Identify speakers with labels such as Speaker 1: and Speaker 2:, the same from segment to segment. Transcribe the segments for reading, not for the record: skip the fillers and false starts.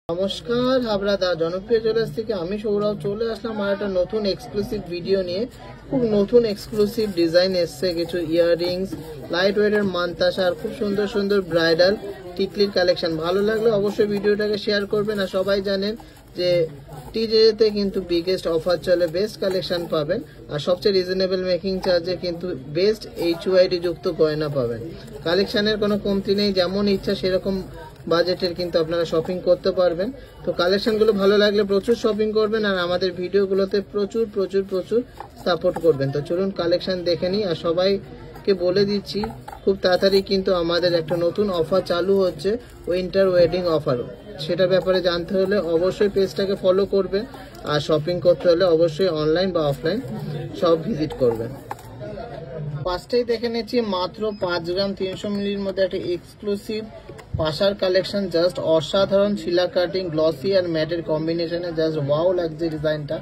Speaker 1: নমস্কার হাবড়া দা জনপ্রিয় জুয়েলার্স থেকে আমি সৌরভ চলে আসলাম আর একটা নতুন এক্সক্লুসিভ ভিডিও নিয়ে। খুব নতুন এক্সক্লুসিভ ডিজাইন এসছে, কিছু ইয়াররিংস, লাইট ওয়েটের মানতাসা আর খুব সুন্দর সুন্দর ব্রাইডাল টিকলির কালেকশন। ভালো লাগলে অবশ্যই ভিডিওটাকে শেয়ার করবেন। আর সবাই জানেন যে টিজেতে কিন্তু বিগেস্ট অফার চলে, বেস্ট কালেকশন পাবেন আর সবচেয়ে রিজনেবল মেকিং চার্জে কিন্তু বেস্ট HYD যুক্ত গয়না পাবেন। কালেকশনের কোনো কমতি নেই, যেমন ইচ্ছা সেরকম বাজেটের কিন্তু আপনারা শপিং করতে পারবেন। তো কালেকশনগুলো ভালো লাগলে প্রচুর শপিং করবেন আর আমাদের ভিডিওগুলোতে প্রচুর প্রচুর প্রচুর সাপোর্ট করবেন। তো চলুন কালেকশন দেখে নিই। আর সবাইকে বলে দিচ্ছি খুব তাড়াতাড়ি কিন্তু আমাদের একটা নতুন অফার চালু হচ্ছে, উইন্টার ওয়েডিং অফার। সেটার ব্যাপারে জানতে হলে অবশ্যই পেজটাকে ফলো করবেন আর শপিং করতে হলে অবশ্যই অনলাইন বা অফলাইন সব ভিজিট করবেন। ফার্স্টেই দেখে নিচ্ছি মাত্র 5 গ্রাম 300 মিলির মধ্যে একটা এক্সক্লুসিভ পাশার কালেকশন। জাস্ট অসাধারণ শিলা কাটিং, গ্লসি আর ম্যাটের কম্বিনেশনে জাস্ট ওয়াও লাগছে ডিজাইনটা।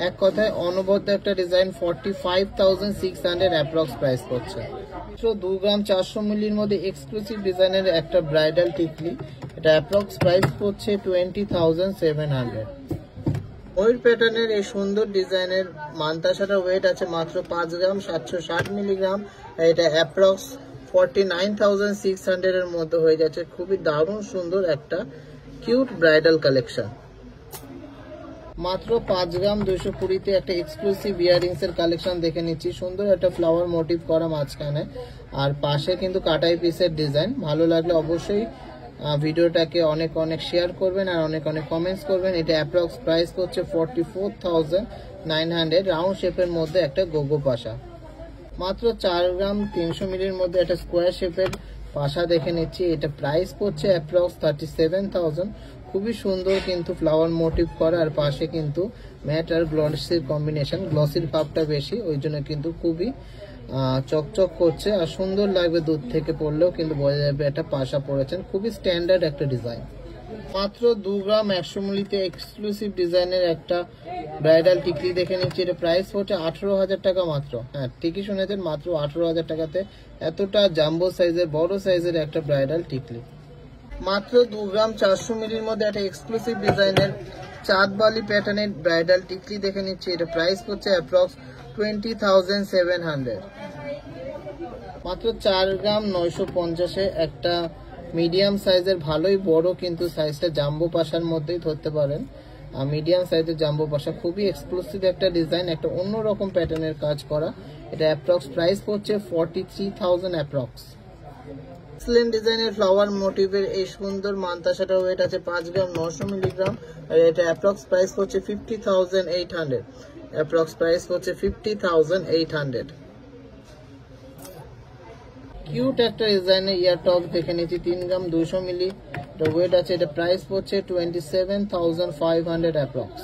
Speaker 1: এক কথায় অনবদ্য একটা ডিজাইন। 45,600 অ্যাপ্রক্স প্রাইস করছে। 2 গ্রাম 400 মিলির মধ্যে এক্সক্লুসিভ ডিজাইনের একটা ব্রাইডাল টিকলি, এটা অ্যাপ্রক্স প্রাইস করছে 20,700। ময়ূর প্যাটার্নের এই সুন্দর ডিজাইনের মানতাসাটার ওয়েট আছে মাত্র 5 গ্রাম 760 মিলিগ্রাম। এটা অ্যাপ্রক্স 49,600 এর মধ্যে হয়ে যাচ্ছে। খুবই দারুণ সুন্দর একটা কিউট ব্রাইডাল কালেকশন। মাত্র 5 গ্রাম 220 একটা এক্সক্লুসিভ ইয়াররিংস এর কালেকশন দেখে নিচ্ছি। সুন্দর একটা ফ্লাওয়ার মোটিভ করা মাঝখানে আর পাশে কিন্তু কাটাই পিসের ডিজাইন। ভালো লাগলে অবশ্যই ভিডিওটাকে অনেক অনেক শেয়ার করবেন আর অনেক অনেক কমেন্টস করবেন। এটা অ্যাপ্রক্স প্রাইস করছে 44,900। রাউন্ড শেপের মধ্যে একটা গোগো পাশা। মাত্র 4 গ্রাম 300 মিলির মধ্যে একটা স্কোয়ার শেপের পাশা দেখে নিচ্ছি। এটা প্রাইস পড়ছে অ্যাপ্রক্স 37,000। খুবই সুন্দর কিন্তু ফ্লাওয়ার মোটিভ করা আর পাশে কিন্তু ম্যাট আর গ্লসির কম্বিনেশন। গ্লসির ভাবটা বেশি, ওই জন্য কিন্তু খুবই চকচক করছে আর সুন্দর লাগবে। দূর থেকে পড়লেও কিন্তু বোঝা যাবে একটা পাশা পড়েছেন। খুবই স্ট্যান্ডার্ড একটা ডিজাইন। মাত্র 2 গ্রাম 100 মিলিতে এক্সক্লুসিভ ডিজাইনের একটা ব্রাইডাল টিকলি দেখে নিচ্ছি। এটা প্রাইস হচ্ছে 18,000 টাকা মাত্র। হ্যাঁ, ঠিকই শুনেছেন, মাত্র 18,000 টাকাতে এতটা জাম্বো সাইজের বড় সাইজের একটা ব্রাইডাল টিকলি। মাত্র 2 গ্রাম 400 মিলির মধ্যে একটা এক্সক্লুসিভ ডিজাইনের চাঁদবালি প্যাটার্নের ব্রাইডাল টিকলি দেখে নিচ্ছি। এটা প্রাইস হচ্ছে অ্যাপ্রক্স 20,700। মাত্র 4 গ্রাম 950 একটা মিডিয়াম সাইজের, ভালোই বড় কিন্তু সাইজটা জাম্বো পাশার মধ্যেই ধরতে পারেন। মিডিয়াম সাইজের জাম্বো পাশা, খুবই এক্সক্লুসিভ একটা ডিজাইন, একটা অন্যরকম প্যাটার্নের কাজ করা। এটা অ্যাপ্রক্স প্রাইস পড়ছে 43,000 অ্যাপ্রক্স। এক্সেলেন্ট ডিজাইনের ফ্লাওয়ার মোটিভের এই সুন্দর মানতাসাটার ওয়েট আছে 5 গ্রাম 900 মিলিগ্রাম আর এটা অ্যাপ্রক্স প্রাইস পড়ছে 50,800। অ্যাপ্রক্স প্রাইস পড়ছে 50,800। কিউট একটা ডিজাইনের ইয়ার টপ দেখে নিচ্ছি। 3 গ্রাম 200 মিলি ওয়েট আছে। এটা প্রাইস পড়ছে 27,500 অ্যাপ্রক্স।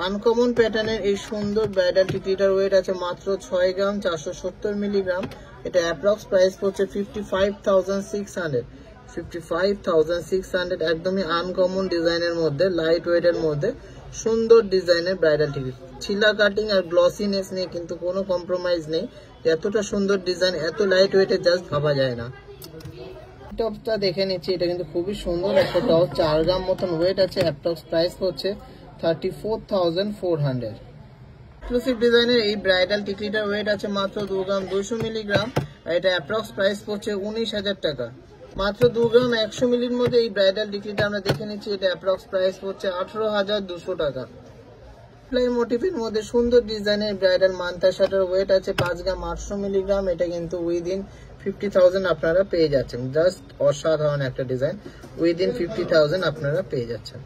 Speaker 1: আনকমন প্যাটার্নের এই সুন্দর ব্রাইডাল টিকলিটার ওয়েট আছে মাত্র 6 গ্রাম 470 মিলিগ্রাম। এটা অ্যাপ্রক্স প্রাইস পড়ছে 55,600। 55,600 একদমই আনকমন ডিজাইনের মধ্যে, লাইট ওয়েটের মধ্যে সুন্দর ডিজাইনের ব্রাইডাল টিকলি। ছিলা কাটিং আর গ্লসিনেস নিয়ে কিন্তু কোনো কম্প্রোমাইজ নেই। এতটা সুন্দর ডিজাইন এত লাইট ওয়েটে জাস্ট ভাবা যায় না। টপটা দেখে নিচ্ছি। এটা কিন্তু খুবই সুন্দর একটা টপ। 4 গ্রাম মতন ওয়েট আছে। অ্যাপ্রক্স প্রাইস হচ্ছে 34,400। এক্সক্লুসিভ ডিজাইনের এই ব্রাইডাল টিকলিটার ওয়েট আছে মাত্র 2 গ্রাম 200 মিলিগ্রাম আর এটা অ্যাপ্রক্স প্রাইস পড়ছে 19,000 টাকা। মাত্র 2 গ্রাম 100 মিলির মধ্যে এই ব্রাইডাল টিকলিটা আমরা দেখে নিচ্ছি। এটা অ্যাপ্রক্স প্রাইস পড়ছে 18,200 টাকা। ফ্লাই মোটিভের মধ্যে সুন্দর ডিজাইনের ব্রাইডাল মানতাসাটার ওয়েট আছে 5 গ্রাম 800 মিলিগ্রাম। এটা কিন্তু উইদিন 50,000 আপনারা পেয়ে যাচ্ছেন। জাস্ট অসাধারণ একটা ডিজাইন, উইদিন 50,000 আপনারা পেয়ে যাচ্ছেন।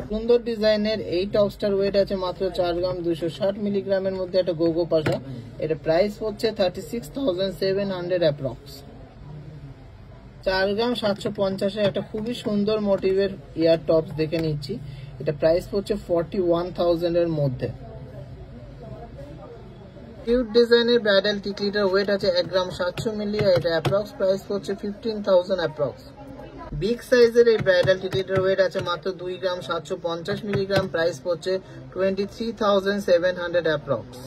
Speaker 1: সুন্দর ডিজাইনের এই টপস্টার ওয়েট আছে মাত্র 4 গ্রাম 260 মিলিগ্রামের মধ্যে একটা গোগো পাশা। এটা প্রাইস হচ্ছে 36,700 অ্যাপ্রক্স। 4 গ্রাম 750 একটা খুবই সুন্দর মোটিভের ইয়ার টপস দেখে নিচ্ছি। এটা প্রাইস হচ্ছে 41,000 এর মধ্যে। কিউট ডিজাইনের ব্রাইডাল টিকলিটার ওয়েট আছে 1 গ্রাম 700 মিলি আর এটা অ্যাপ্রক্স প্রাইস হচ্ছে 15,000 অ্যাপ্রক্স। বিগ সাইজের এই ব্রাইডাল টিকলিটার ওয়েট আছে মাত্র 2 গ্রাম 750 মিলিগ্রাম। প্রাইস পড়ছে 23,700 অ্যাপ্রক্স।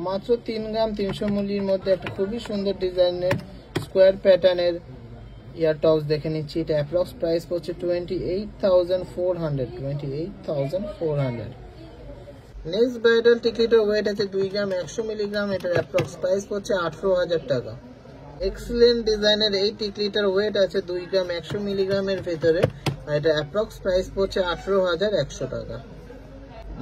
Speaker 1: মাত্র 3 গ্রাম 300 মিলির মধ্যে একটা খুবই সুন্দর ডিজাইনের স্কোয়ার প্যাটার্নের ইয়ার টপস দেখে নিচ্ছি, এটা অ্যাপ্রক্স প্রাইস পড়ছে 28,400। নেক্সট ব্রাইডাল টিকলিটার ওয়েট আছে 2 গ্রাম 100 মিলিগ্রাম, এটার অ্যাপ্রক্স প্রাইস পড়ছে 18,000 টাকা। এক্সিলেন্ট ডিজাইনের এই টিকলিটার ওয়েট আছে 2 গ্রাম 100 মিলিগ্রামের ভেতরে, আর এটা অ্যাপ্রক্স প্রাইস পড়ছে 18,100 টাকা।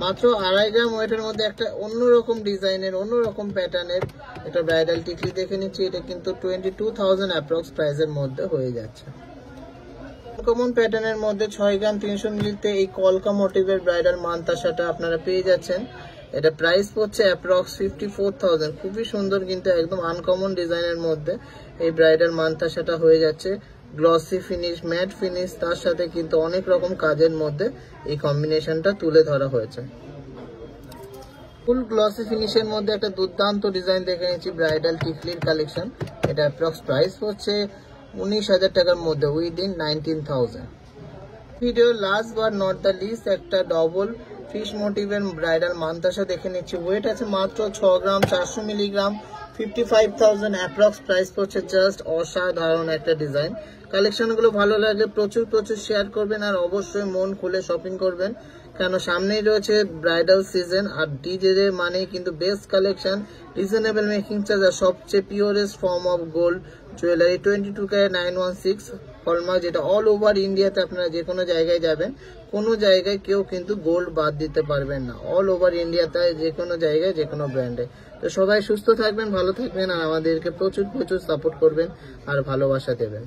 Speaker 1: মাত্র 2.5 গ্রাম ওয়েটের মধ্যে একটা অন্যরকম ডিজাইনের অন্যরকম প্যাটার্নের একটা ব্রাইডাল টিকলি দেখে নিচ্ছি, এটা কিন্তু 22,000 অ্যাপ্রক্স প্রাইসের মধ্যে হয়ে যাচ্ছে। কমন প্যাটার্নের মধ্যে 6 গ্রাম 300 মিলিতে এই কলকা মোটিভের ব্রাইডাল মানতাসাটা আপনারা পেয়ে যাচ্ছেন, এটা প্রাইস পড়ছে অ্যাপ্রক্স 54,000। খুবই সুন্দর কিন্তু একদম আনকমন ডিজাইনের মধ্যে এই ব্রাইডাল মানতাসাটা হয়ে যাচ্ছে, গ্লসি ফিনিশ, ম্যাট ফিনিশ, তার সাথে কিন্তু অনেক রকম কাজের মধ্যে এই কম্বিনেশনটা তুলে ধরা হয়েছে। ফুল গ্লসি ফিনিশের মধ্যে একটা দুর্দান্ত ডিজাইন দেখে নিচ্ছি ব্রাইডাল টিকলির কালেকশন, এটা অ্যাপ্রক্স প্রাইস পড়ছে 19,000 টাকার মধ্যে within 19,000। Video last but not the least একটা ডবল ফিশ মোটিভের ব্রাইডাল মানতাসা দেখে নিচ্ছি, ওয়েট আছে মাত্র 6 গ্রাম 400 মিলিগ্রাম, 55,000 অ্যাপ্রক্স প্রাইস পড়ছে। জাস্ট অসাধারণ একটা ডিজাইন। কালেকশনগুলো ভালো লাগলে প্রচুর শেয়ার করবেন, আর অবশ্যই মন খুলে শপিং করবেন, কেন সামনেই রয়েছে ব্রাইডাল সিজন, আর ডিজে মানে কিন্তু best collection, reasonable making charge, আর সবচেয়ে purest form of gold jewellery 22 carat 916 hallmark, যেটা অল ওভার ইন্ডিয়াতে আপনারা যে কোনো জায়গায় যাবেন, কোনো জায়গায় কেউ কিন্তু গোল্ড বাদ দিতে পারবেন না, অল ওভার ইন্ডিয়াতে যে কোনো জায়গায় যে কোনো ব্র্যান্ডে। তো সবাই সুস্থ থাকবেন, ভালো থাকবেন, আর আমাদেরকে প্রচুর সাপোর্ট করবেন আর ভালোবাসা দেবেন।